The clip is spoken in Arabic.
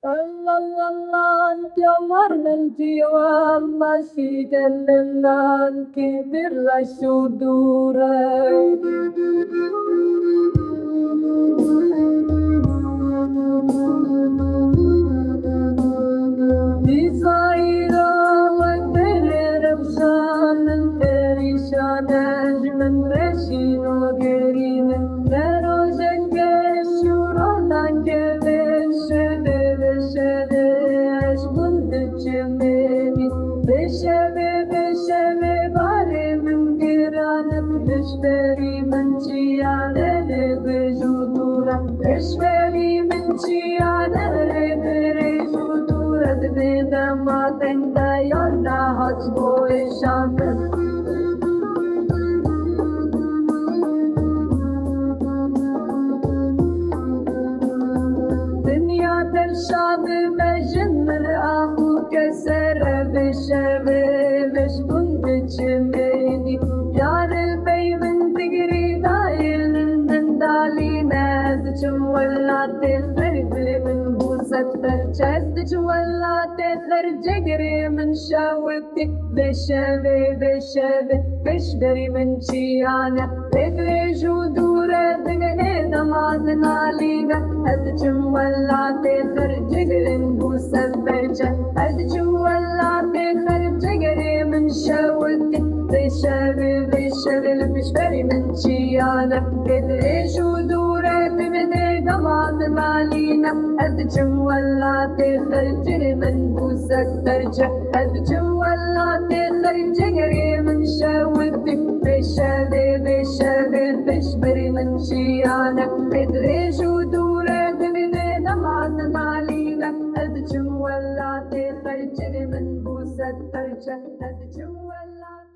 الله الله الله انت مرنا انت والله سيدنا انت برا صدورك بصيرة وقدر بشان الفريشان من رشين وقرين لروجك الشورى كبش بشبش كنت تشمني بشبي باري من قران بشبري من شيانا بجدورة بشبري من شيانا Vida matenda yona hatbo isham Dünya terşab mecmr ahu keser beşve beş bund çmeni Yar bey min tigri dail dali naz çwalla tel min سترجد جولا تثر جقري من شاوتي بشبي بشبري من شيانا تدري جودورة دقني دمان نالينا أدجم ولا تثر جقري نبوسة برجة أدجم ولا تثر جقري من شاوتي بشبي بشبري من شيانا تدري جودورة دقني دمان نالينا أدجم ولا تخرج من بوسك ترجع أدجم ولا تخرج قري من شاوتك بشبي بشبري من شيانك تدري جودورك من دمان مالينا أدجم ولا تخرج من بوسك ترجع أدجم ولا